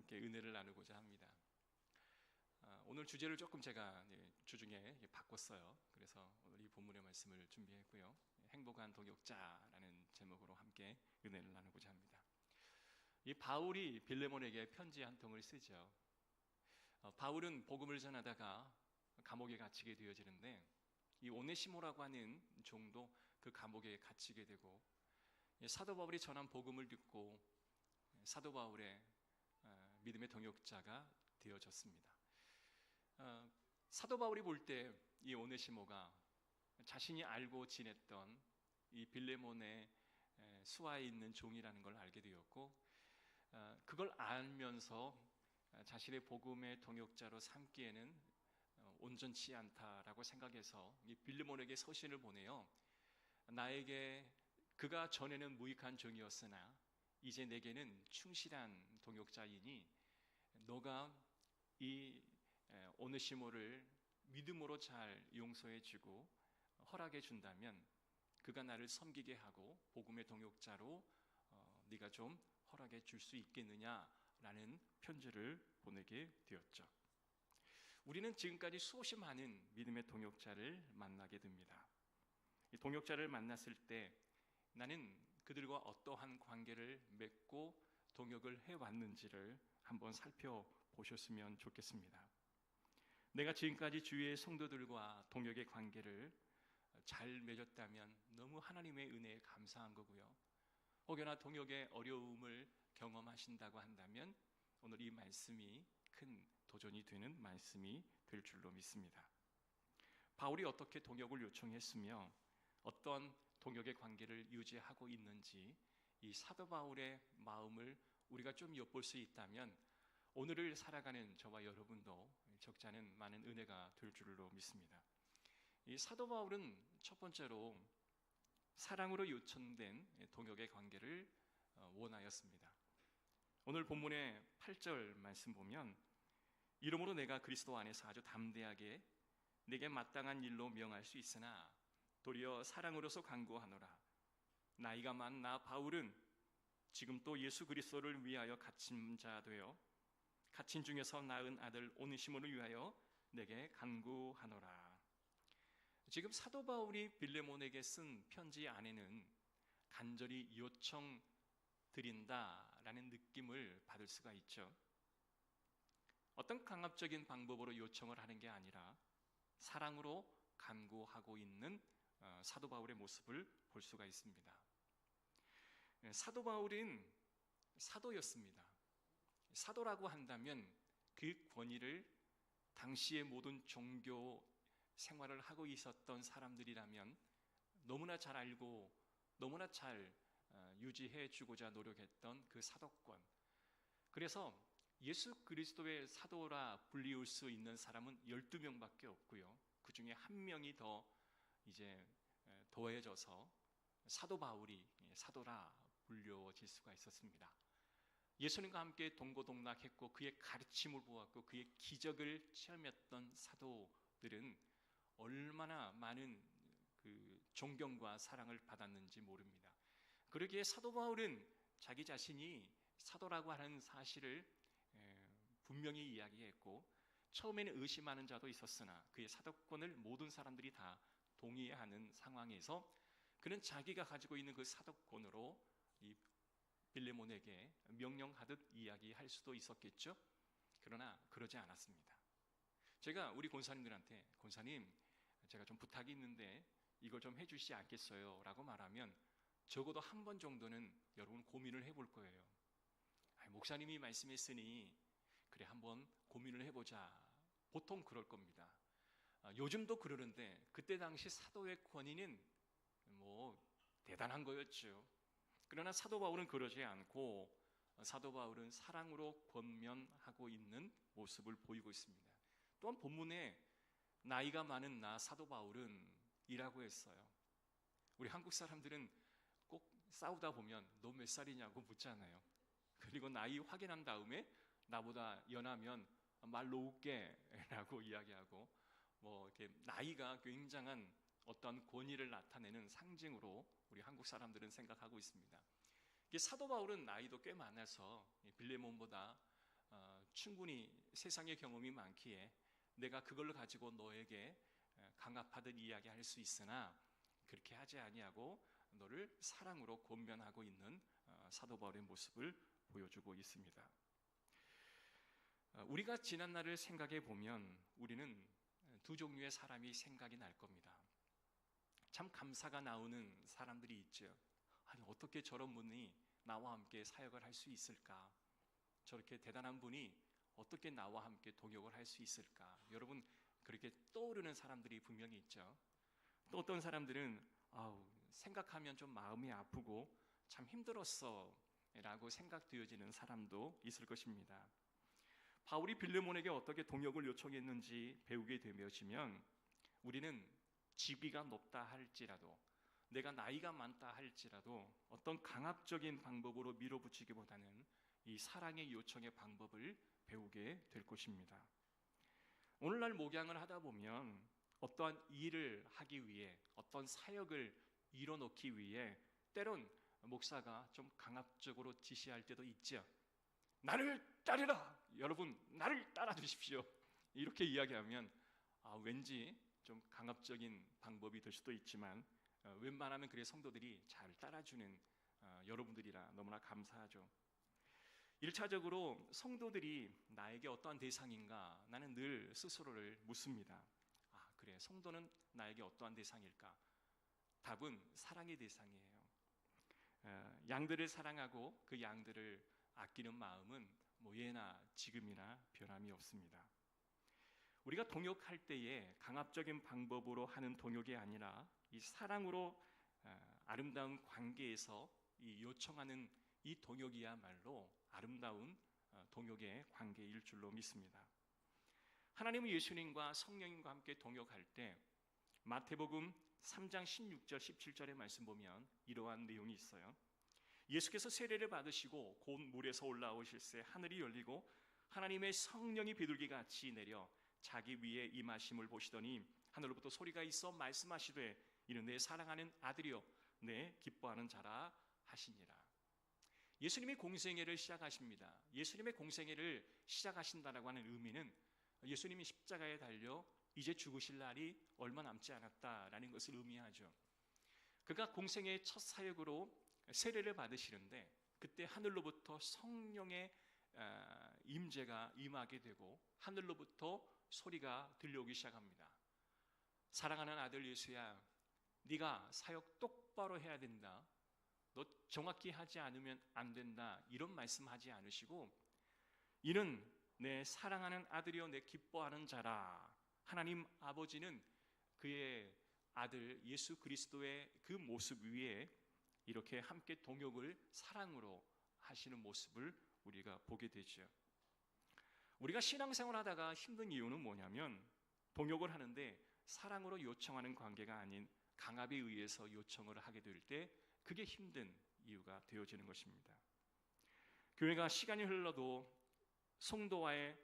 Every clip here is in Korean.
함께 은혜를 나누고자 합니다. 오늘 주제를 조금 제가 주중에 바꿨어요. 그래서 오늘 이 본문의 말씀을 준비했고요. 행복한 동역자라는 제목으로 함께 은혜를 나누고자 합니다. 이 바울이 빌레몬에게 편지 한 통을 쓰죠. 바울은 복음을 전하다가 감옥에 갇히게 되어지는데 이 오네시모라고 하는 종도 그 감옥에 갇히게 되고, 사도 바울이 전한 복음을 듣고 사도 바울의 믿음의 동역자가 되어졌습니다. 사도 바울이 볼 때 이 오네시모가 자신이 알고 지냈던 이 빌레몬의 수하에 있는 종이라는 걸 알게 되었고, 그걸 알면서 자신의 복음의 동역자로 삼기에는 온전치 않다라고 생각해서 이 빌레몬에게 서신을 보내요. 나에게 그가 전에는 무익한 종이었으나 이제 내게는 충실한 동역자이니 너가 이 오네시모를 믿음으로 잘 용서해주고 허락해 준다면 그가 나를 섬기게 하고 복음의 동역자로 네가 좀 허락해 줄 수 있겠느냐라는 편지를 보내게 되었죠. 우리는 지금까지 수없이 많은 믿음의 동역자를 만나게 됩니다. 이 동역자를 만났을 때 나는 그들과 어떠한 관계를 맺고 동역을 해왔는지를 한번 살펴보셨으면 좋겠습니다. 내가 지금까지 주위의 성도들과 동역의 관계를 잘 맺었다면 너무 하나님의 은혜에 감사한 거고요. 혹여나 동역의 어려움을 경험하신다고 한다면 오늘 이 말씀이 큰 도전이 되는 말씀이 될 줄로 믿습니다. 바울이 어떻게 동역을 요청했으며 어떤 동역의 관계를 유지하고 있는지 이 사도 바울의 마음을 우리가 좀 엿볼 수 있다면 오늘을 살아가는 저와 여러분도 적지 않은 많은 은혜가 될 줄로 믿습니다. 이 사도 바울은 첫 번째로 사랑으로 요청된 동역의 관계를 원하였습니다. 오늘 본문의 8절 말씀 보면 이러므로 내가 그리스도 안에서 아주 담대하게 내게 마땅한 일로 명할 수 있으나 도리어 사랑으로서 간구하노라. 나이가 많은 나 바울은 지금 또 예수 그리스도를 위하여 갇힌 자 되어 갇힌 중에서 낳은 아들 오네시모를 위하여 내게 간구하노라. 지금 사도 바울이 빌레몬에게 쓴 편지 안에는 간절히 요청 드린다라는 느낌을 받을 수가 있죠. 어떤 강압적인 방법으로 요청을 하는 게 아니라 사랑으로 간구하고 있는 사도 바울의 모습을 볼 수가 있습니다. 사도 바울은 사도였습니다. 사도라고 한다면 그 권위를 당시의 모든 종교 생활을 하고 있었던 사람들이라면 너무나 잘 알고 너무나 잘 유지해 주고자 노력했던 그 사도권. 그래서 예수 그리스도의 사도라 불리울 수 있는 사람은 12명밖에 없고요. 그 중에 한 명이 더 이제 더해져서 사도 바울이 사도라 불려질 수가 있었습니다. 예수님과 함께 동고동락했고 그의 가르침을 보았고 그의 기적을 체험했던 사도들은 얼마나 많은 그 존경과 사랑을 받았는지 모릅니다. 그러기에 사도 바울은 자기 자신이 사도라고 하는 사실을 분명히 이야기했고 처음에는 의심하는 자도 있었으나 그의 사도권을 모든 사람들이 다 동의하는 상황에서 그는 자기가 가지고 있는 그 사도권으로 이 빌레몬에게 명령하듯 이야기할 수도 있었겠죠. 그러나 그러지 않았습니다. 제가 우리 권사님들한테 권사님 제가 좀 부탁이 있는데 이걸 좀 해주시지 않겠어요? 라고 말하면 적어도 한 번 정도는 여러분 고민을 해볼 거예요. 목사님이 말씀했으니 그래 한번 고민을 해보자. 보통 그럴 겁니다. 요즘도 그러는데 그때 당시 사도의 권위는 뭐 대단한 거였죠. 그러나 사도 바울은 그러지 않고 사도 바울은 사랑으로 권면하고 있는 모습을 보이고 있습니다. 또한 본문에 나이가 많은 나 사도 바울은 이라고 했어요. 우리 한국 사람들은 꼭 싸우다 보면 너 몇 살이냐고 묻잖아요. 그리고 나이 확인한 다음에 나보다 연하면 말 놓을게 라고 이야기하고 뭐 이렇게 나이가 굉장한 어떤 권위를 나타내는 상징으로 우리 한국 사람들은 생각하고 있습니다. 사도 바울은 나이도 꽤 많아서 빌레몬보다 충분히 세상의 경험이 많기에 내가 그걸로 가지고 너에게 강압하듯 이야기할 수 있으나 그렇게 하지 아니하고 너를 사랑으로 권면하고 있는 사도 바울의 모습을 보여주고 있습니다. 우리가 지난 날을 생각해 보면 우리는 두 종류의 사람이 생각이 날 겁니다. 참 감사가 나오는 사람들이 있죠. 아니, 어떻게 저런 분이 나와 함께 사역을 할 수 있을까? 저렇게 대단한 분이 어떻게 나와 함께 동역을 할 수 있을까? 여러분, 그렇게 떠오르는 사람들이 분명히 있죠. 또 어떤 사람들은 생각하면 좀 마음이 아프고 참 힘들었어 라고 생각되어지는 사람도 있을 것입니다. 바울이 빌레몬에게 어떻게 동역을 요청했는지 배우게 되면 우리는 직위가 높다 할지라도, 내가 나이가 많다 할지라도 어떤 강압적인 방법으로 밀어붙이기보다는 이 사랑의 요청의 방법을 배우게 될 것입니다. 오늘날 목양을 하다 보면 어떠한 일을 하기 위해, 어떤 사역을 이뤄놓기 위해 때론 목사가 좀 강압적으로 지시할 때도 있죠. 나를 따르라! 여러분, 나를 따라 주십시오. 이렇게 이야기하면 왠지 좀 강압적인 방법이 될 수도 있지만 웬만하면 그래 성도들이 잘 따라주는 여러분들이라 너무나 감사하죠. 1차적으로 성도들이 나에게 어떠한 대상인가, 나는 늘 스스로를 묻습니다. 그래, 성도는 나에게 어떠한 대상일까? 답은 사랑의 대상이에요. 양들을 사랑하고 그 양들을 아끼는 마음은 예나 지금이나 변함이 없습니다. 우리가 동역할 때에 강압적인 방법으로 하는 동역이 아니라 이 사랑으로 아름다운 관계에서 이 요청하는 이 동역이야말로 아름다운 동역의 관계일 줄로 믿습니다. 하나님은 예수님과 성령님과 함께 동역할 때 마태복음 3장 16절 17절의 말씀 보면 이러한 내용이 있어요. 예수께서 세례를 받으시고 곧 물에서 올라오실새 하늘이 열리고 하나님의 성령이 비둘기같이 내려 자기 위에 임하심을 보시더니 하늘로부터 소리가 있어 말씀하시되 이는 내 사랑하는 아들이요 내 기뻐하는 자라 하시니라. 예수님이 공생애를 시작하십니다. 예수님의 공생애를 시작하신다라고 하는 의미는 예수님이 십자가에 달려 이제 죽으실 날이 얼마 남지 않았다라는 것을 의미하죠. 그가 공생애의 첫 사역으로 세례를 받으시는데 그때 하늘로부터 성령의 임재가 임하게 되고 하늘로부터 소리가 들려오기 시작합니다. 사랑하는 아들 예수야, 네가 사역 똑바로 해야 된다. 너 정확히 하지 않으면 안 된다. 이런 말씀하지 않으시고 이는 내 사랑하는 아들이요 내 기뻐하는 자라. 하나님 아버지는 그의 아들 예수 그리스도의 그 모습 위에 이렇게 함께 동역을 사랑으로 하시는 모습을 우리가 보게 되죠. 우리가 신앙생활 하다가 힘든 이유는 뭐냐면 동역을 하는데 사랑으로 요청하는 관계가 아닌 강압에 의해서 요청을 하게 될 때 그게 힘든 이유가 되어지는 것입니다. 교회가 시간이 흘러도 성도와의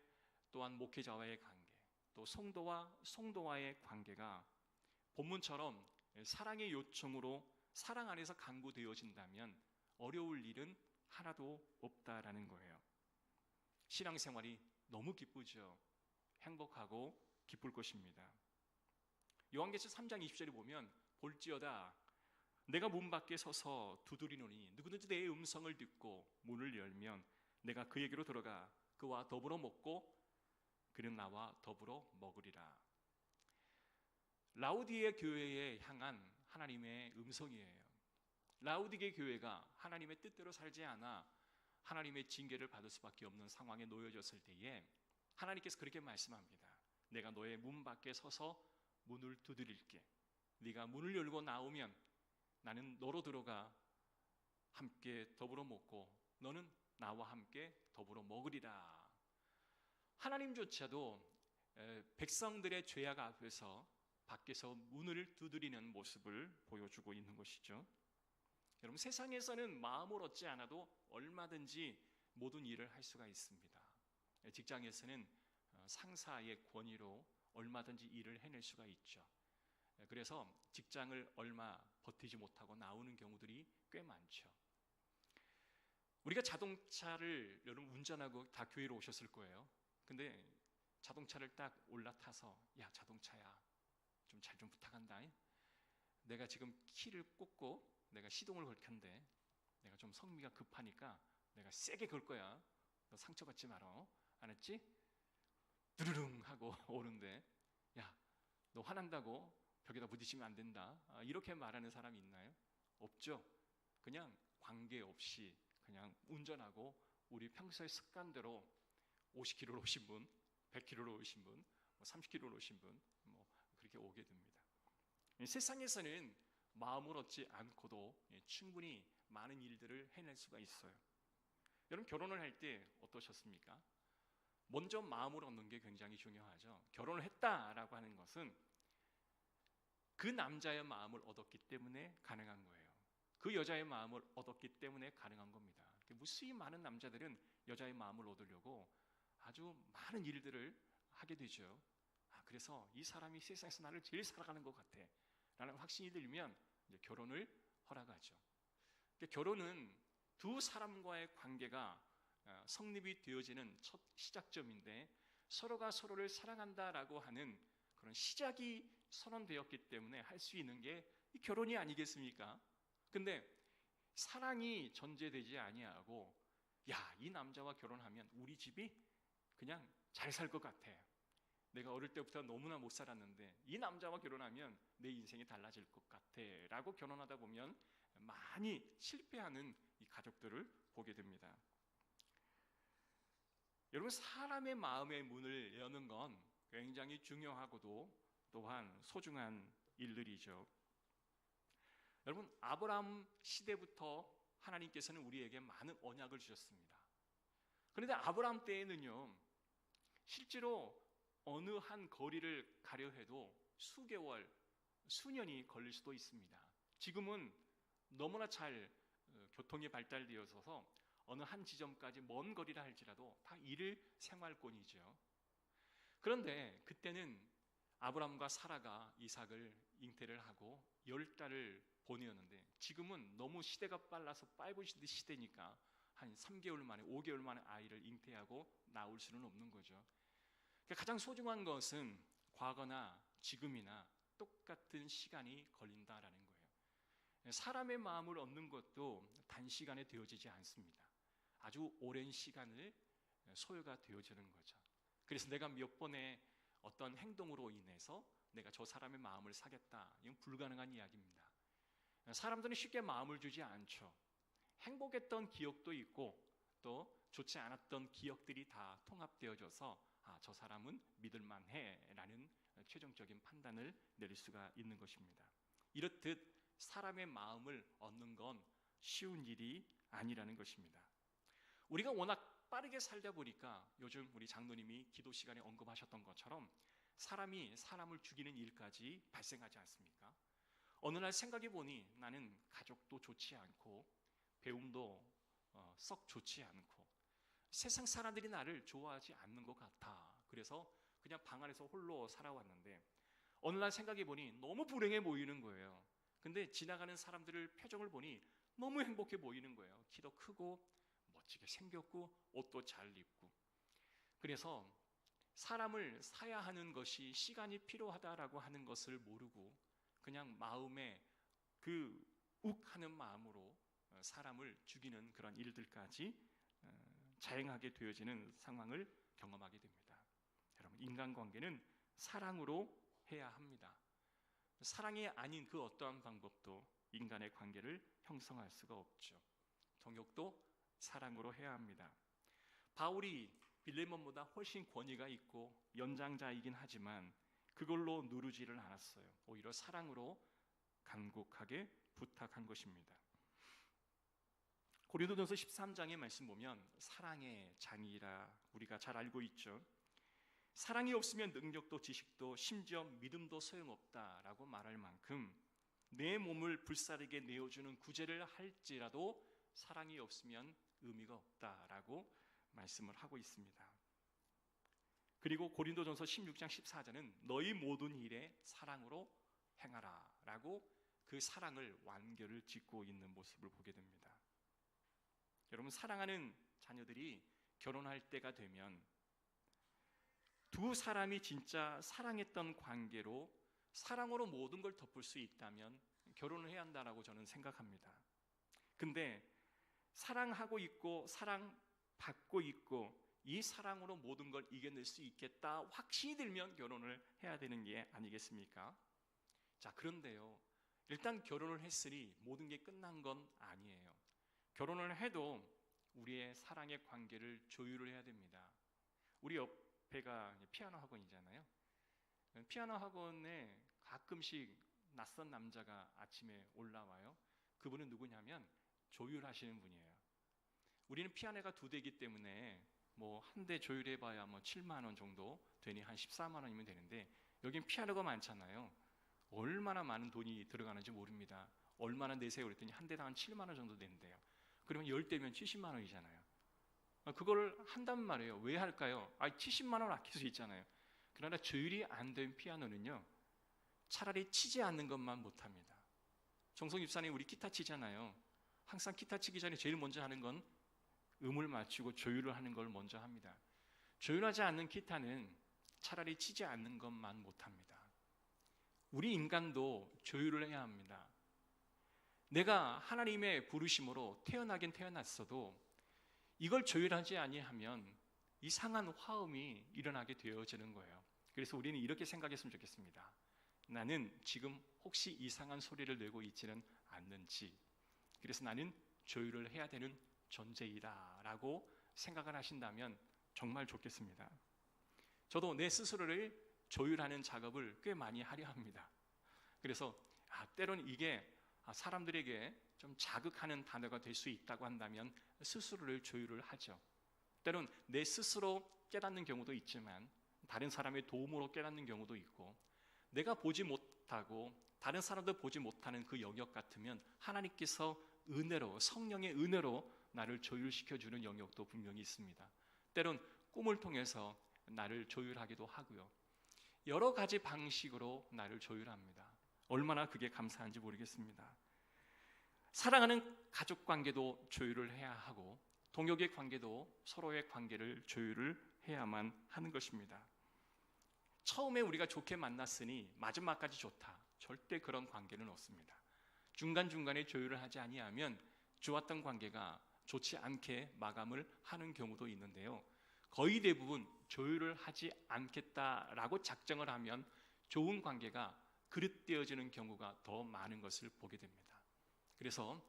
또한 목회자와의 관계, 또 성도와 성도와의 관계가 본문처럼 사랑의 요청으로 사랑 안에서 강구되어진다면 어려울 일은 하나도 없다라는 거예요. 신앙생활이 너무 기쁘죠. 행복하고 기쁠 것입니다. 요한계시록 3장 20절에 보면 볼지어다 내가 문 밖에 서서 두드리노니 누구든지 내 음성을 듣고 문을 열면 내가 그에게로 들어가 그와 더불어 먹고 그는 나와 더불어 먹으리라. 라우디게 교회에 향한 하나님의 음성이에요. 라우디게 교회가 하나님의 뜻대로 살지 않아 하나님의 징계를 받을 수밖에 없는 상황에 놓여졌을 때에 하나님께서 그렇게 말씀합니다. 내가 너의 문 밖에 서서 문을 두드릴게. 네가 문을 열고 나오면 나는 너로 들어가 함께 더불어 먹고 너는 나와 함께 더불어 먹으리라. 하나님조차도 백성들의 죄악 앞에서 밖에서 문을 두드리는 모습을 보여주고 있는 것이죠. 여러분, 세상에서는 마음을 얻지 않아도 얼마든지 모든 일을 할 수가 있습니다. 직장에서는 상사의 권위로 얼마든지 일을 해낼 수가 있죠. 그래서 직장을 얼마 버티지 못하고 나오는 경우들이 꽤 많죠. 우리가 자동차를 여러분 운전하고 다 교회로 오셨을 거예요. 근데 자동차를 딱 올라타서 야 자동차야 좀 잘 좀 부탁한다. 내가 지금 키를 꽂고 내가 시동을 걸 텐데 내가 좀 성미가 급하니까 내가 세게 걸 거야. 너 상처받지 말어. 알았지? 두루릉 하고 오는데 야 너 화난다고 벽에다 부딪히면 안 된다. 이렇게 말하는 사람이 있나요? 없죠. 그냥 관계없이 그냥 운전하고 우리 평소의 습관대로 50km로 오신 분, 100km로 오신 분, 30km로 오신 분, 그렇게 오게 됩니다. 세상에서는 마음을 얻지 않고도 충분히 많은 일들을 해낼 수가 있어요. 여러분 결혼을 할 때 어떠셨습니까? 먼저 마음을 얻는 게 굉장히 중요하죠. 결혼을 했다라고 하는 것은 그 남자의 마음을 얻었기 때문에 가능한 거예요. 그 여자의 마음을 얻었기 때문에 가능한 겁니다. 무수히 많은 남자들은 여자의 마음을 얻으려고 아주 많은 일들을 하게 되죠. 그래서 이 사람이 세상에서 나를 제일 사랑하는 것 같아 라는 확신이 들면 이제 결혼을 허락하죠. 결혼은 두 사람과의 관계가 성립이 되어지는 첫 시작점인데 서로가 서로를 사랑한다라고 하는 그런 시작이 선언되었기 때문에 할 수 있는 게 이 결혼이 아니겠습니까? 근데 사랑이 전제되지 아니하고 야, 이 남자와 결혼하면 우리 집이 그냥 잘 살 것 같아. 내가 어릴 때부터 너무나 못 살았는데 이 남자와 결혼하면 내 인생이 달라질 것 같아 라고 결혼하다 보면 많이 실패하는 이 가족들을 보게 됩니다. 여러분 사람의 마음의 문을 여는 건 굉장히 중요하고도 또한 소중한 일들이죠. 여러분 아브라함 시대부터 하나님께서는 우리에게 많은 언약을 주셨습니다. 그런데 아브라함 때에는요 실제로 어느 한 거리를 가려 해도 수개월, 수년이 걸릴 수도 있습니다. 지금은 너무나 잘 교통이 발달되어서 어느 한 지점까지 먼 거리라 할지라도 다 일 생활권이죠. 그런데 그때는 아브람과 사라가 이삭을 잉태를 하고 10달을 보내었는데 지금은 너무 시대가 빨라서 5G 시대니까 한 3개월 만에 5개월 만에 아이를 잉태하고 낳을 수는 없는 거죠. 가장 소중한 것은 과거나 지금이나 똑같은 시간이 걸린다라는 거예요. 사람의 마음을 얻는 것도 단시간에 되어지지 않습니다. 아주 오랜 시간을 소요가 되어지는 거죠. 그래서 내가 몇 번의 어떤 행동으로 인해서 내가 저 사람의 마음을 사겠다, 이건 불가능한 이야기입니다. 사람들은 쉽게 마음을 주지 않죠. 행복했던 기억도 있고 또 좋지 않았던 기억들이 다 통합되어져서 저 사람은 믿을만해 라는 최종적인 판단을 내릴 수가 있는 것입니다. 이렇듯 사람의 마음을 얻는 건 쉬운 일이 아니라는 것입니다. 우리가 워낙 빠르게 살다 보니까 요즘 우리 장로님이 기도 시간에 언급하셨던 것처럼 사람이 사람을 죽이는 일까지 발생하지 않습니까? 어느 날 생각해 보니 나는 가족도 좋지 않고 배움도 썩 좋지 않고 세상 사람들이 나를 좋아하지 않는 것 같아. 그래서 그냥 방 안에서 홀로 살아왔는데 어느 날 생각해 보니 너무 불행해 보이는 거예요. 근데 지나가는 사람들을 표정을 보니 너무 행복해 보이는 거예요. 키도 크고 멋지게 생겼고 옷도 잘 입고. 그래서 사람을 사야 하는 것이 시간이 필요하다라고 하는 것을 모르고 그냥 마음에 그 욱하는 마음으로 사람을 죽이는 그런 일들까지 자행하게 되어지는 상황을 경험하게 됩니다. 여러분 인간관계는 사랑으로 해야 합니다. 사랑이 아닌 그 어떠한 방법도 인간의 관계를 형성할 수가 없죠. 동역도 사랑으로 해야 합니다. 바울이 빌레몬보다 훨씬 권위가 있고 연장자이긴 하지만 그걸로 누르지를 않았어요. 오히려 사랑으로 간곡하게 부탁한 것입니다. 고린도전서 13장의 말씀 보면 사랑의 장이라 우리가 잘 알고 있죠. 사랑이 없으면 능력도 지식도 심지어 믿음도 소용없다라고 말할 만큼 내 몸을 불사르게 내어주는 구제를 할지라도 사랑이 없으면 의미가 없다라고 말씀을 하고 있습니다. 그리고 고린도전서 16장 14절은 너희 모든 일에 사랑으로 행하라 라고 그 사랑을 완결을 짓고 있는 모습을 보게 됩니다. 여러분, 사랑하는 자녀들이 결혼할 때가 되면 두 사람이 진짜 사랑했던 관계로 사랑으로 모든 걸 덮을 수 있다면 결혼을 해야 한다라고 저는 생각합니다. 근데 사랑하고 있고 사랑받고 있고 이 사랑으로 모든 걸 이겨낼 수 있겠다 확신이 들면 결혼을 해야 되는 게 아니겠습니까? 자, 그런데요, 일단 결혼을 했으니 모든 게 끝난 건 아니에요. 결혼을 해도 우리의 사랑의 관계를 조율을 해야 됩니다. 우리 옆에가 피아노 학원이잖아요. 피아노 학원에 가끔씩 낯선 남자가 아침에 올라와요. 그분은 누구냐면 조율하시는 분이에요. 우리는 피아노가 2대이기 때문에 뭐 한 대 조율해봐야 뭐 7만 원 정도 되니 한 14만 원이면 되는데, 여긴 피아노가 많잖아요. 얼마나 많은 돈이 들어가는지 모릅니다. 얼마나 내세요 그랬더니 한 대당 한 7만 원 정도 된대요. 그러면 10대면 70만 원이잖아요. 그걸 한단 말이에요. 왜 할까요? 70만 원 아낄 수 있잖아요. 그러나 조율이 안 된 피아노는요, 차라리 치지 않는 것만 못합니다. 정성 집사님, 우리 기타 치잖아요. 항상 기타 치기 전에 제일 먼저 하는 건 음을 맞추고 조율을 하는 걸 먼저 합니다. 조율하지 않는 기타는 차라리 치지 않는 것만 못합니다. 우리 인간도 조율을 해야 합니다. 내가 하나님의 부르심으로 태어나긴 태어났어도 이걸 조율하지 아니하면 이상한 화음이 일어나게 되어지는 거예요. 그래서 우리는 이렇게 생각했으면 좋겠습니다. 나는 지금 혹시 이상한 소리를 내고 있지는 않는지, 그래서 나는 조율을 해야 되는 존재이다 라고 생각을 하신다면 정말 좋겠습니다. 저도 내 스스로를 조율하는 작업을 꽤 많이 하려 합니다. 그래서 때로는 이게 사람들에게 좀 자극하는 단어가 될 수 있다고 한다면 스스로를 조율을 하죠. 때로는 내 스스로 깨닫는 경우도 있지만 다른 사람의 도움으로 깨닫는 경우도 있고, 내가 보지 못하고 다른 사람도 보지 못하는 그 영역 같으면 하나님께서 은혜로, 성령의 은혜로 나를 조율시켜주는 영역도 분명히 있습니다. 때론 꿈을 통해서 나를 조율하기도 하고요. 여러 가지 방식으로 나를 조율합니다. 얼마나 그게 감사한지 모르겠습니다. 사랑하는 가족 관계도 조율을 해야 하고 동역의 관계도 서로의 관계를 조율을 해야만 하는 것입니다. 처음에 우리가 좋게 만났으니 마지막까지 좋다, 절대 그런 관계는 없습니다. 중간중간에 조율을 하지 아니하면 좋았던 관계가 좋지 않게 마감을 하는 경우도 있는데요, 거의 대부분 조율을 하지 않겠다라고 작정을 하면 좋은 관계가 그릇되어지는 경우가 더 많은 것을 보게 됩니다. 그래서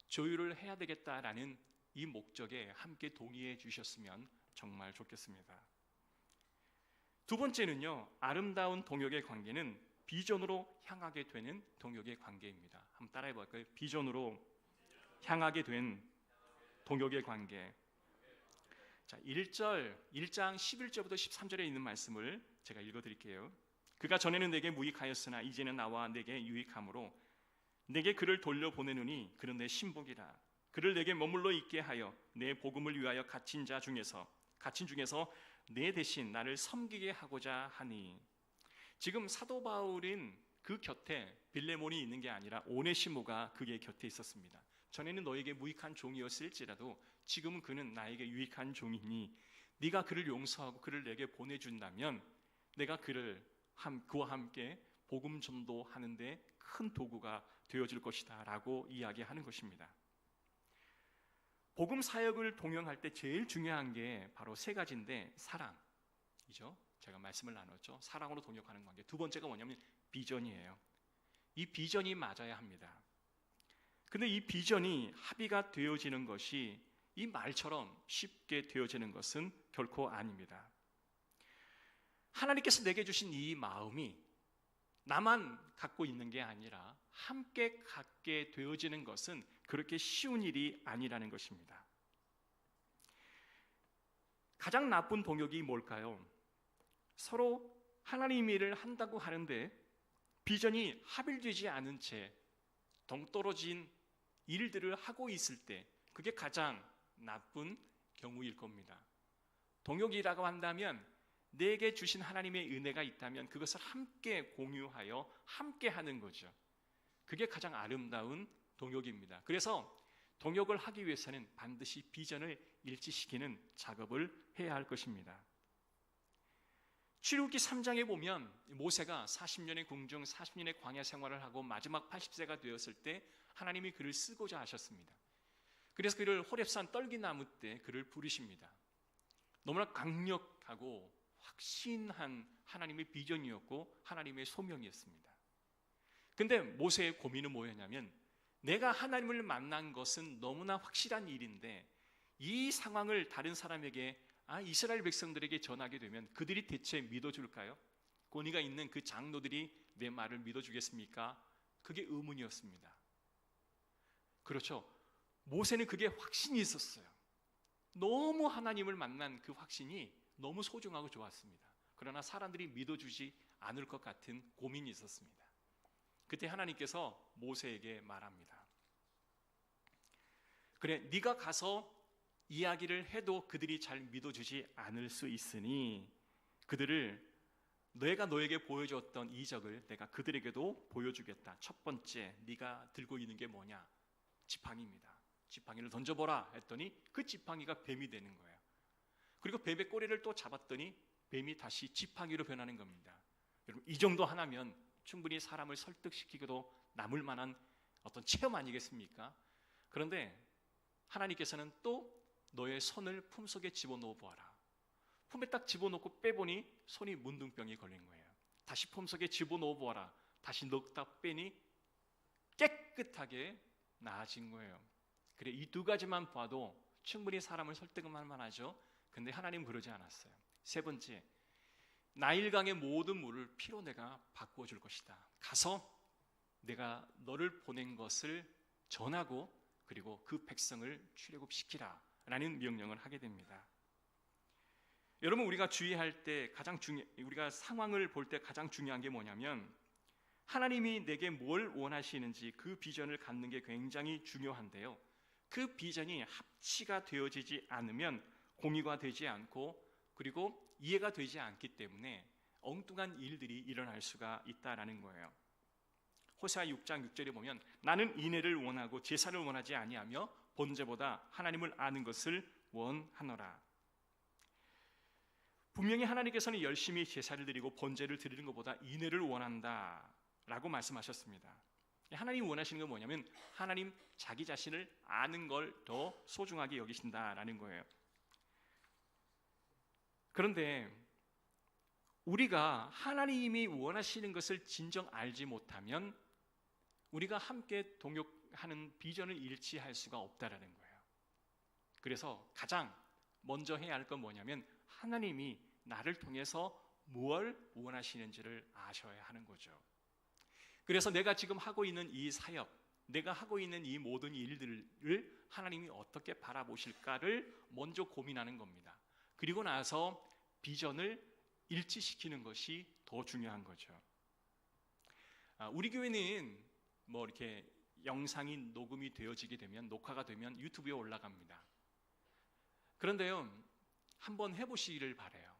조율을 해야 되겠다라는 이 목적에 함께 동의해 주셨으면 정말 좋겠습니다. 두 번째는요, 아름다운 동역의 관계는 비전으로 향하게 되는 동역의 관계입니다. 한번 따라해 볼까요? 비전으로 향하게 된 동역의 관계. 자, 1장 11절부터 13절에 있는 말씀을 제가 읽어드릴게요. 그가 전에는 내게 무익하였으나 이제는 나와 내게 유익함으로 내게 그를 돌려보내느니 그는 내 신복이라. 그를 내게 머물러 있게 하여 내 복음을 위하여 갇힌 중에서 내 대신 나를 섬기게 하고자 하니. 지금 사도 바울은 그 곁에 빌레몬이 있는 게 아니라 오네시모가 그의 곁에 있었습니다. 전에는 너에게 무익한 종이었을지라도 지금은 그는 나에게 유익한 종이니 네가 그를 용서하고 그를 내게 보내준다면 내가 그와 함께 복음 전도하는데 큰 도구가 되어줄 것이다 라고 이야기하는 것입니다. 복음 사역을 동행할 때 제일 중요한 게 바로 3가지인데, 사랑이죠. 제가 말씀을 나눴죠. 사랑으로 동역하는 관계. 두 번째가 뭐냐면 비전이에요. 이 비전이 맞아야 합니다. 근데 이 비전이 합의가 되어지는 것이 이 말처럼 쉽게 되어지는 것은 결코 아닙니다. 하나님께서 내게 주신 이 마음이 나만 갖고 있는 게 아니라 함께 갖게 되어지는 것은 그렇게 쉬운 일이 아니라는 것입니다. 가장 나쁜 동역이 뭘까요? 서로 하나님 일을 한다고 하는데 비전이 합일되지 않은 채 동떨어진 일들을 하고 있을 때, 그게 가장 나쁜 경우일 겁니다. 동역이라고 한다면 내게 주신 하나님의 은혜가 있다면 그것을 함께 공유하여 함께 하는 거죠. 그게 가장 아름다운 동역입니다. 그래서 동역을 하기 위해서는 반드시 비전을 일치시키는 작업을 해야 할 것입니다. 출애굽기 3장에 보면 모세가 40년의 궁중 40년의 광야 생활을 하고 마지막 80세가 되었을 때 하나님이 그를 쓰고자 하셨습니다. 그래서 그를 호렙산 떨기나무 때 그를 부르십니다. 너무나 강력하고 확신한 하나님의 비전이었고 하나님의 소명이었습니다. 근데 모세의 고민은 뭐였냐면, 내가 하나님을 만난 것은 너무나 확실한 일인데 이 상황을 다른 사람에게, 이스라엘 백성들에게 전하게 되면 그들이 대체 믿어줄까요? 권위가 있는 그 장로들이 내 말을 믿어주겠습니까? 그게 의문이었습니다. 그렇죠. 모세는 그게 확신이 있었어요. 너무 하나님을 만난 그 확신이 너무 소중하고 좋았습니다. 그러나 사람들이 믿어주지 않을 것 같은 고민이 있었습니다. 그때 하나님께서 모세에게 말합니다. 그래, 네가 가서 이야기를 해도 그들이 잘 믿어주지 않을 수 있으니 그들을, 내가 너에게 보여줬던 이적을 내가 그들에게도 보여주겠다. 첫 번째, 네가 들고 있는 게 뭐냐? 지팡이입니다. 지팡이를 던져보라 했더니 그 지팡이가 뱀이 되는 거예요. 그리고 뱀의 꼬리를 또 잡았더니 뱀이 다시 지팡이로 변하는 겁니다. 여러분, 이 정도 하나면 충분히 사람을 설득시키고도 남을 만한 어떤 체험 아니겠습니까? 그런데 하나님께서는 또 너의 손을 품속에 집어넣어 보아라. 품에 딱 집어넣고 빼보니 손이 문둥병이 걸린 거예요. 다시 품속에 집어넣어 보아라. 다시 넣다 빼니 깨끗하게 나아진 거예요. 그래, 이 두 가지만 봐도 충분히 사람을 설득할 만하죠. 근데 하나님은 그러지 않았어요. 세 번째, 나일강의 모든 물을 피로 내가 바꾸어 줄 것이다. 가서 내가 너를 보낸 것을 전하고 그리고 그 백성을 출애굽시키라 라는 명령을 하게 됩니다. 여러분, 우리가 주의할 때 우리가 상황을 볼 때 가장 중요한 게 뭐냐면, 하나님이 내게 뭘 원하시는지 그 비전을 갖는 게 굉장히 중요한데요, 그 비전이 합치가 되어지지 않으면 공유가 되지 않고 그리고 이해가 되지 않기 때문에 엉뚱한 일들이 일어날 수가 있다라는 거예요. 호세아 6장 6절에 보면, 나는 인애를 원하고 제사를 원하지 아니하며 번제보다 하나님을 아는 것을 원하노라. 분명히 하나님께서는 열심히 제사를 드리고 번제를 드리는 것보다 인애를 원한다라고 말씀하셨습니다. 하나님이 원하시는 건 뭐냐면, 하나님 자기 자신을 아는 걸 더 소중하게 여기신다라는 거예요. 그런데 우리가 하나님이 원하시는 것을 진정 알지 못하면 우리가 함께 동역하는 비전을 일치할 수가 없다라는 거예요. 그래서 가장 먼저 해야 할 건 뭐냐면, 하나님이 나를 통해서 무엇을 원하시는지를 아셔야 하는 거죠. 그래서 내가 지금 하고 있는 이 사역, 내가 하고 있는 이 모든 일들을 하나님이 어떻게 바라보실까를 먼저 고민하는 겁니다. 그리고 나서 비전을 일치시키는 것이 더 중요한 거죠. 우리 교회는 뭐 이렇게 영상이 녹음이 되어지게 되면, 녹화가 되면 유튜브에 올라갑니다. 그런데요, 한번 해보시기를 바라요.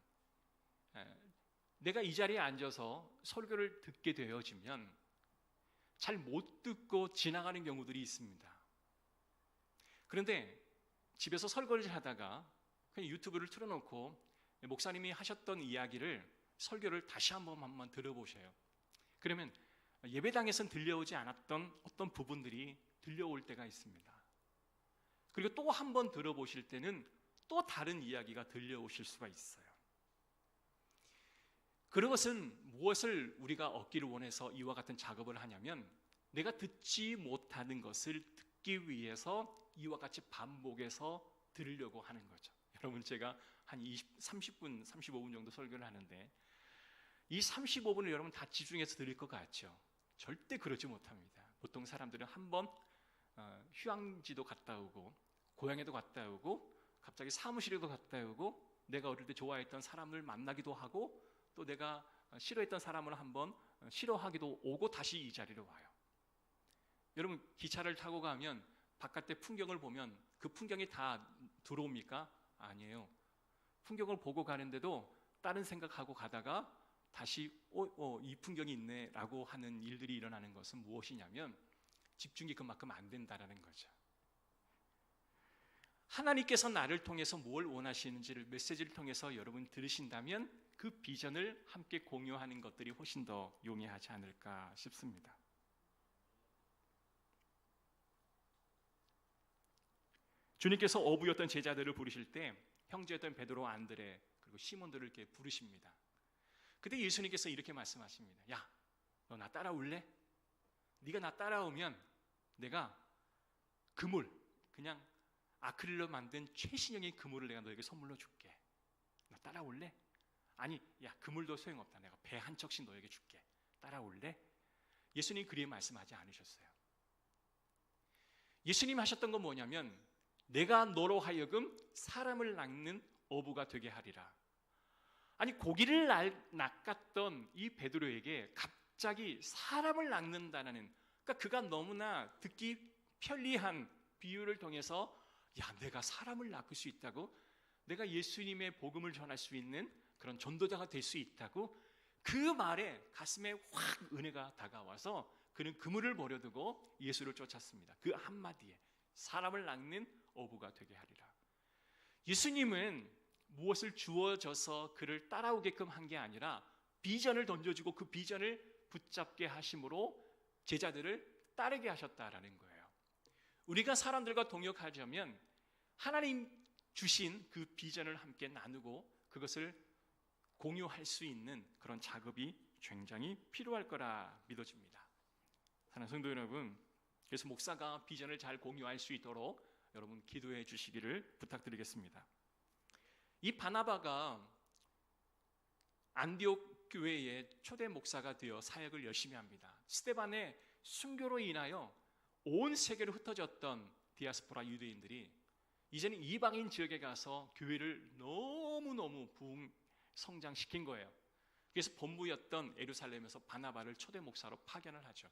내가 이 자리에 앉아서 설교를 듣게 되어지면 잘 못 듣고 지나가는 경우들이 있습니다. 그런데 집에서 설거지를 하다가 그냥 유튜브를 틀어놓고 목사님이 하셨던 이야기를, 설교를 다시 한번 들어보셔요. 그러면 예배당에선 들려오지 않았던 어떤 부분들이 들려올 때가 있습니다. 그리고 또 한 번 들어보실 때는 또 다른 이야기가 들려오실 수가 있어요. 그것은 무엇을 우리가 얻기를 원해서 이와 같은 작업을 하냐면, 내가 듣지 못하는 것을 듣기 위해서 이와 같이 반복해서 들으려고 하는 거죠. 여러분, 제가 한 30분, 35분 정도 설교를 하는데 이 35분을 여러분 다 집중해서 들을 것 같죠? 절대 그러지 못합니다. 보통 사람들은 한번 휴양지도 갔다 오고 고향에도 갔다 오고 갑자기 사무실에도 갔다 오고 내가 어릴 때 좋아했던 사람을 만나기도 하고 또 내가 싫어했던 사람을 한번 싫어하기도 오고 다시 이 자리로 와요. 여러분, 기차를 타고 가면 바깥의 풍경을 보면 그 풍경이 다 들어옵니까? 아니에요. 풍경을 보고 가는데도 다른 생각하고 가다가 다시 이 풍경이 있네 라고 하는 일들이 일어나는 것은 무엇이냐면 집중이 그만큼 안 된다라는 거죠. 하나님께서 나를 통해서 뭘 원하시는지를 메시지를 통해서 여러분 들으신다면 그 비전을 함께 공유하는 것들이 훨씬 더 용이하지 않을까 싶습니다. 주님께서 어부였던 제자들을 부르실 때 형제였던 베드로, 안드레 그리고 시몬들을 이렇게 부르십니다. 그때 예수님께서 이렇게 말씀하십니다. 야, 너 나 따라올래? 네가 나 따라오면 내가 그물, 그냥 아크릴로 만든 최신형의 그물을 내가 너에게 선물로 줄게. 나 따라올래? 아니, 야, 그물도 소용없다. 내가 배 한 척씩 너에게 줄게. 따라올래? 예수님 그리 말씀하지 않으셨어요. 예수님 하셨던 건 뭐냐면 내가 너로 하여금 사람을 낚는 어부가 되게 하리라. 아니, 고기를 낚았던 이 베드로에게 갑자기 사람을 낚는다는, 그러니까 그가 너무나 듣기 편리한 비유를 통해서 야, 내가 사람을 낚을 수 있다고? 내가 예수님의 복음을 전할 수 있는 그런 전도자가 될 수 있다고? 그 말에 가슴에 확 은혜가 다가와서 그는 그물을 버려두고 예수를 쫓았습니다. 그 한마디에 사람을 낚는 어부가 되게 하리라. 예수님은 무엇을 주어져서 그를 따라오게끔 한 게 아니라 비전을 던져주고 그 비전을 붙잡게 하심으로 제자들을 따르게 하셨다라는 거예요. 우리가 사람들과 동역하자면 하나님 주신 그 비전을 함께 나누고 그것을 공유할 수 있는 그런 작업이 굉장히 필요할 거라 믿어집니다. 사랑하는 성도 여러분, 그래서 목사가 비전을 잘 공유할 수 있도록 여러분 기도해 주시기를 부탁드리겠습니다. 이 바나바가 안디옥 교회의 초대 목사가 되어 사역을 열심히 합니다. 스데반의 순교로 인하여 온 세계로 흩어졌던 디아스포라 유대인들이 이제는 이방인 지역에 가서 교회를 너무너무 부흥 성장시킨 거예요. 그래서 본부였던 예루살렘에서 바나바를 초대 목사로 파견을 하죠.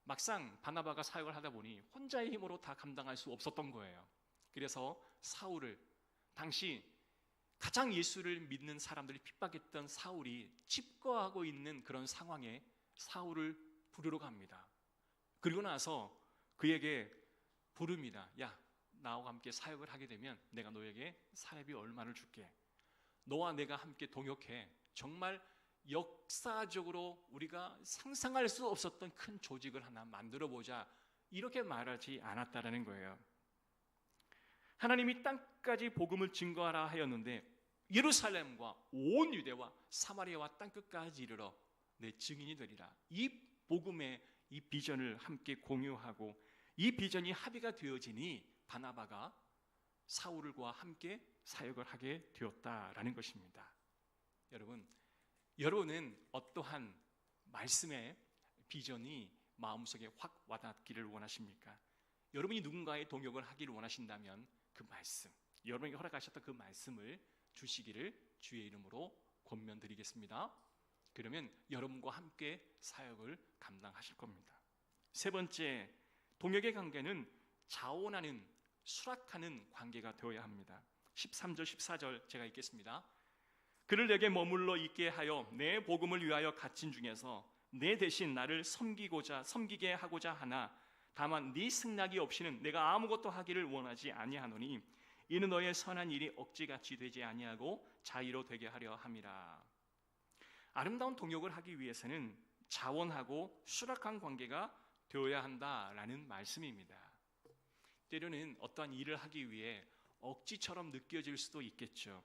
막상 바나바가 사역을 하다 보니 혼자의 힘으로 다 감당할 수 없었던 거예요. 그래서 사울을, 당시 가장 예수를 믿는 사람들이 핍박했던 사울이 집거하고 있는 그런 상황에 사울을 부르러 갑니다. 그리고 나서 그에게 부릅니다. 야, 나와 함께 사역을 하게 되면 내가 너에게 사례비 얼마를 줄게. 너와 내가 함께 동역해 정말 역사적으로 우리가 상상할 수 없었던 큰 조직을 하나 만들어보자, 이렇게 말하지 않았다라는 거예요. 하나님이 땅까지 복음을 증거하라 하였는데 예루살렘과 온 유대와 사마리아와 땅끝까지 이르러 내 증인이 되리라. 이 복음의 이 비전을 함께 공유하고 이 비전이 합의가 되어지니 바나바가 사울과 함께 사역을 하게 되었다라는 것입니다. 여러분은 어떠한 말씀의 비전이 마음속에 확 와닿기를 원하십니까? 여러분이 누군가의 동역을 하기를 원하신다면 그 말씀, 여러분에게 허락하셨던 그 말씀을 주시기를 주의 이름으로 권면드리겠습니다. 그러면 여러분과 함께 사역을 감당하실 겁니다. 세 번째, 동역의 관계는 자원하는, 수락하는 관계가 되어야 합니다. 13절 14절 제가 읽겠습니다. 그를 내게 머물러 있게 하여 내 복음을 위하여 갇힌 중에서 내 대신 나를 섬기게 하고자 하나 다만 네 승낙이 없이는 내가 아무것도 하기를 원하지 아니하노니 이는 너의 선한 일이 억지같이 되지 아니하고 자의로 되게 하려 함이라. 아름다운 동역을 하기 위해서는 자원하고 수락한 관계가 되어야 한다라는 말씀입니다. 때로는 어떠한 일을 하기 위해 억지처럼 느껴질 수도 있겠죠.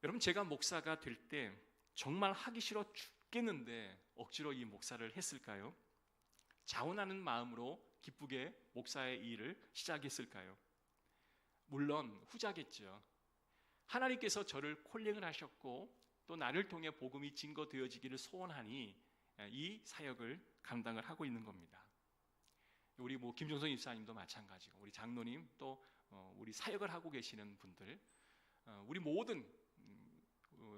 여러분, 제가 목사가 될 때 정말 하기 싫어 죽겠는데 억지로 이 목사를 했을까요? 자원하는 마음으로 기쁘게 목사의 일을 시작했을까요? 물론 후자겠죠. 하나님께서 저를 콜링을 하셨고 또 나를 통해 복음이 증거되어지기를 소원하니 이 사역을 감당을 하고 있는 겁니다. 우리 김종선 입사님도 마찬가지고 우리 장로님 또 우리 사역을 하고 계시는 분들, 우리 모든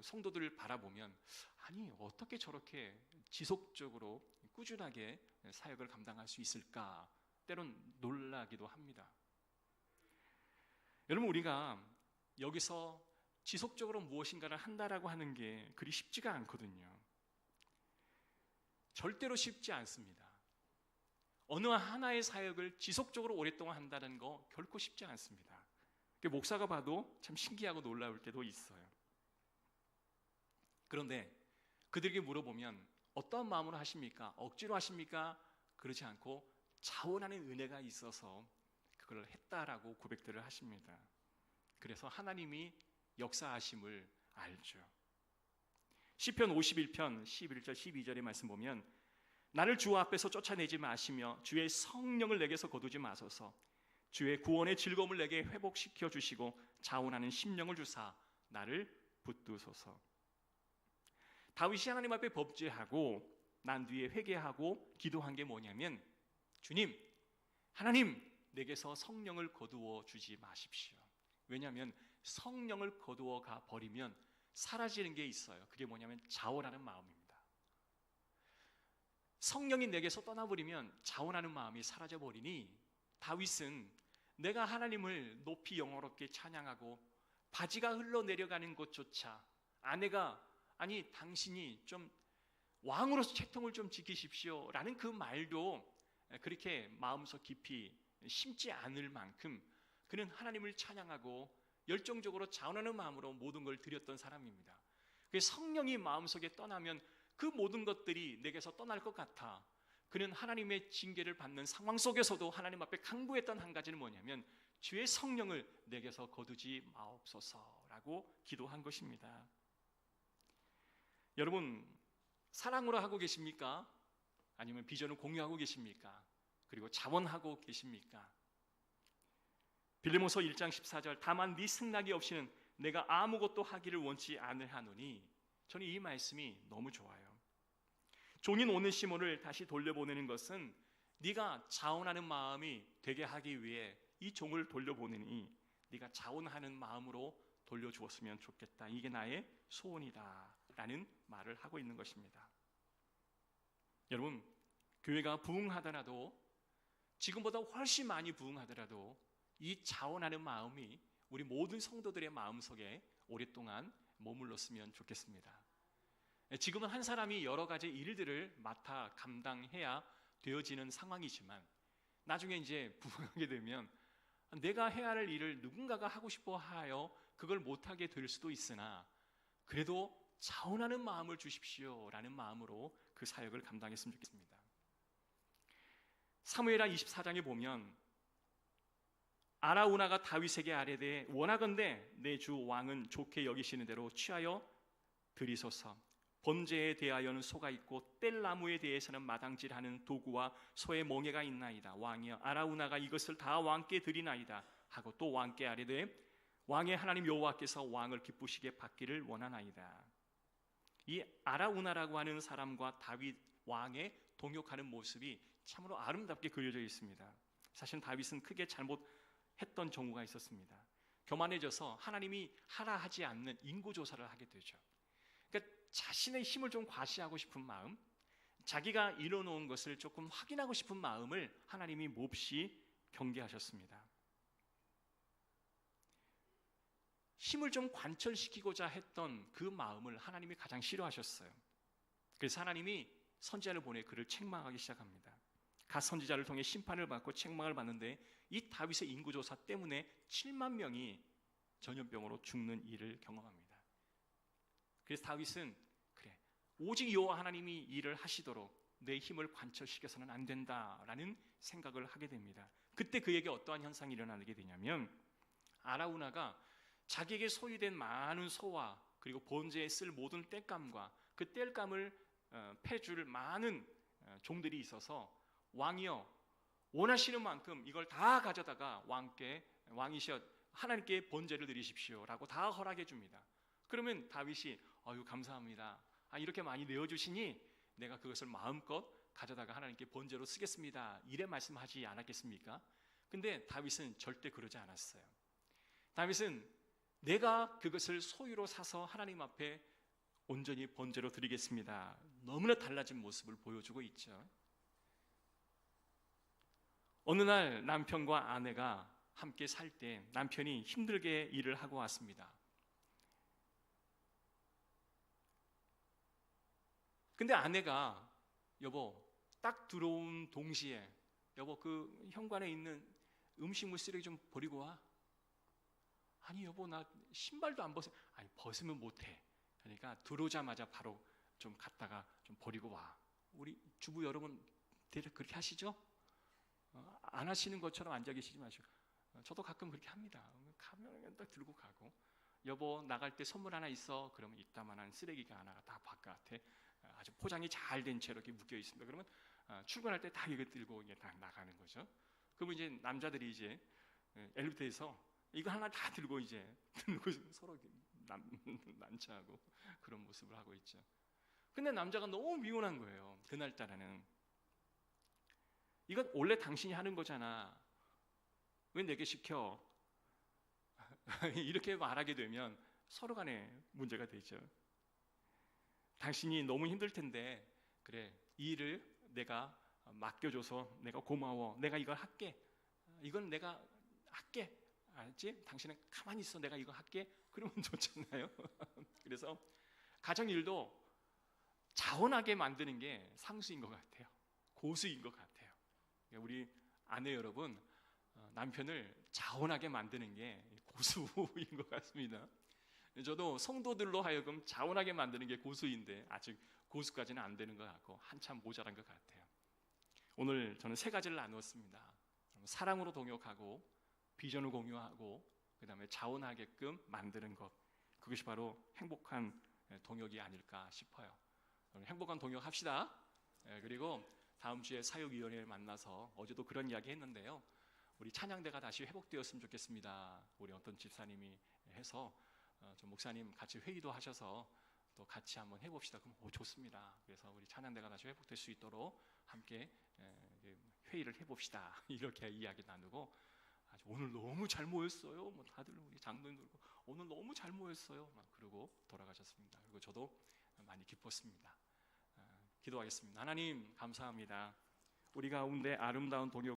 성도들을 바라보면 아니 어떻게 저렇게 지속적으로 꾸준하게 사역을 감당할 수 있을까 때론 놀라기도 합니다. 여러분, 우리가 여기서 지속적으로 무엇인가를 한다라고 하는 게 그리 쉽지가 않거든요. 절대로 쉽지 않습니다. 어느 하나의 사역을 지속적으로 오랫동안 한다는 거 결코 쉽지 않습니다. 목사가 봐도 참 신기하고 놀라울 때도 있어요. 그런데 그들에게 물어보면 어떤 마음으로 하십니까? 억지로 하십니까? 그렇지 않고 자원하는 은혜가 있어서 그걸 했다라고 고백들을 하십니다. 그래서 하나님이 역사하심을 알죠. 시편 51편 11절 12절의 말씀 보면 나를 주 앞에서 쫓아내지 마시며 주의 성령을 내게서 거두지 마소서. 주의 구원의 즐거움을 내게 회복시켜 주시고 자원하는 심령을 주사 나를 붙드소서. 다윗이 하나님 앞에 범죄하고 난 뒤에 회개하고 기도한 게 뭐냐면 주님, 하나님 내게서 성령을 거두어 주지 마십시오. 왜냐하면 성령을 거두어 가 버리면 사라지는 게 있어요. 그게 뭐냐면 자원하는 마음입니다. 성령이 내게서 떠나버리면 자원하는 마음이 사라져버리니 다윗은 내가 하나님을 높이 영어롭게 찬양하고 바지가 흘러내려가는 것조차 아내가 아니 당신이 좀 왕으로서 채통을 좀 지키십시오 라는 그 말도 그렇게 마음속 깊이 심지 않을 만큼 그는 하나님을 찬양하고 열정적으로 자원하는 마음으로 모든 걸 드렸던 사람입니다. 성령이 마음속에 떠나면 그 모든 것들이 내게서 떠날 것 같아 그는 하나님의 징계를 받는 상황 속에서도 하나님 앞에 간구했던 한 가지는 뭐냐면 주의 성령을 내게서 거두지 마옵소서라고 기도한 것입니다. 여러분 사랑으로 하고 계십니까? 아니면 비전을 공유하고 계십니까? 그리고 자원하고 계십니까? 빌레몬서 1장 14절 다만 네 승낙이 없이는 내가 아무것도 하기를 원치 않으하노니 저는 이 말씀이 너무 좋아요. 종인 오네시모를 다시 돌려보내는 것은 네가 자원하는 마음이 되게 하기 위해 이 종을 돌려보내니 네가 자원하는 마음으로 돌려주었으면 좋겠다. 이게 나의 소원이다 라는 말을 하고 있는 것입니다. 여러분 교회가 부흥하더라도 지금보다 훨씬 많이 부흥하더라도 이 자원하는 마음이 우리 모든 성도들의 마음속에 오랫동안 머물렀으면 좋겠습니다. 지금은 한 사람이 여러 가지 일들을 맡아 감당해야 되어지는 상황이지만 나중에 이제 부흥하게 되면 내가 해야 할 일을 누군가가 하고 싶어 하여 그걸 못하게 될 수도 있으나 그래도 자원하는 마음을 주십시오 라는 마음으로 그 사역을 감당했으면 좋겠습니다. 사무엘하 24장에 보면 아라우나가 다윗에게 아뢰되 원하건대 내 주 왕은 좋게 여기시는 대로 취하여 드리소서. 번제에 대하여는 소가 있고 뗄나무에 대해서는 마당질하는 도구와 소의 멍에가 있나이다. 왕이여 아라우나가 이것을 다 왕께 드리나이다 하고 또 왕께 아뢰되 왕의 하나님 여호와께서 왕을 기쁘시게 받기를 원하나이다. 이 아라우나라고 하는 사람과 다윗 왕의 동역하는 모습이 참으로 아름답게 그려져 있습니다. 사실 다윗은 크게 잘못했던 경우가 있었습니다. 교만해져서 하나님이 하라 하지 않는 인구조사를 하게 되죠. 그러니까 자신의 힘을 좀 과시하고 싶은 마음, 자기가 이뤄놓은 것을 조금 확인하고 싶은 마음을 하나님이 몹시 경계하셨습니다. 힘을 좀 관철시키고자 했던 그 마음을 하나님이 가장 싫어하셨어요. 그래서 하나님이 선지자를 보내 그를 책망하기 시작합니다. 갓 선지자를 통해 심판을 받고 책망을 받는데 이 다윗의 인구조사 때문에 7만 명이 전염병으로 죽는 일을 경험합니다. 그래서 다윗은 그래 오직 여호와 하나님이 일을 하시도록 내 힘을 관철시켜서는 안 된다라는 생각을 하게 됩니다. 그때 그에게 어떠한 현상이 일어나게 되냐면 아라우나가 자기에게 소유된 많은 소와 그리고 번제에 쓸 모든 땔감과 그 땔감을 패줄 많은 종들이 있어서 왕이여 원하시는 만큼 이걸 다 가져다가 왕이시여 하나님께 번제를 드리십시오라고 다 허락해 줍니다. 그러면 다윗이 아유 감사합니다. 이렇게 많이 내어주시니 내가 그것을 마음껏 가져다가 하나님께 번제로 쓰겠습니다. 이래 말씀하지 않았겠습니까? 근데 다윗은 절대 그러지 않았어요. 다윗은 내가 그것을 소유로 사서 하나님 앞에 온전히 번제로 드리겠습니다. 너무나 달라진 모습을 보여주고 있죠. 어느 날 남편과 아내가 함께 살 때 남편이 힘들게 일을 하고 왔습니다. 근데 아내가 여보 딱 들어온 동시에 여보 그 현관에 있는 음식물 쓰레기 좀 버리고 와. 아니 여보 나 신발도 안 벗어. 아니 벗으면 못해. 그러니까 들어오자마자 바로 좀 갔다가 좀 버리고 와. 우리 주부 여러분 그렇게 하시죠? 안 하시는 것처럼 앉아 계시지 마시고. 저도 가끔 그렇게 합니다. 가면 딱 들고 가고, 여보 나갈 때 선물 하나 있어. 그러면 이따만한 쓰레기가 하나가 다 바깥에 아주 포장이 잘 된 채로 이렇게 묶여 있습니다. 그러면 출근할 때 다 이거 들고 이게 다 나가는 거죠. 그러면 이제 남자들이 이제 엘리베이터에서 이거 하나 다 들고 이제 들고 서로 난처하고 그런 모습을 하고 있죠. 근데 남자가 너무 미운한 거예요. 그날따라는 이건 원래 당신이 하는 거잖아. 왜 내게 시켜? 이렇게 말하게 되면 서로 간에 문제가 되죠. 당신이 너무 힘들 텐데 그래 이 일을 내가 맡겨줘서 내가 고마워. 내가 이걸 할게. 이건 내가 할게. 알지? 당신은 가만히 있어. 내가 이거 할게. 그러면 좋잖아요. 그래서 가정 일도 자원하게 만드는 게 상수인 것 같아요. 고수인 것 같아요. 우리 아내 여러분, 남편을 자원하게 만드는 게 고수인 것 같습니다. 저도 성도들로 하여금 자원하게 만드는 게 고수인데 아직 고수까지는 안 되는 것 같고 한참 모자란 것 같아요. 오늘 저는 세 가지를 나누었습니다. 사랑으로 동역하고, 비전을 공유하고, 그 다음에 자원하게끔 만드는 것, 그것이 바로 행복한 동역이 아닐까 싶어요. 행복한 동역합시다. 그리고 다음 주에 사역위원회를 만나서 어제도 그런 이야기 했는데요, 우리 찬양대가 다시 회복되었으면 좋겠습니다. 우리 어떤 집사님이 해서 저 목사님 같이 회의도 하셔서 또 같이 한번 해봅시다. 그럼 좋습니다. 그래서 우리 찬양대가 다시 회복될 수 있도록 함께 회의를 해봅시다. 이렇게 이야기 나누고, 오늘 너무 잘 모였어요. 뭐 다들 우리 장로님들 오늘 너무 잘 모였어요. 막 그러고 돌아가셨습니다. 그리고 저도 많이 기뻤습니다. 기도하겠습니다. 하나님 감사합니다. 우리 가운데 아름다운 동역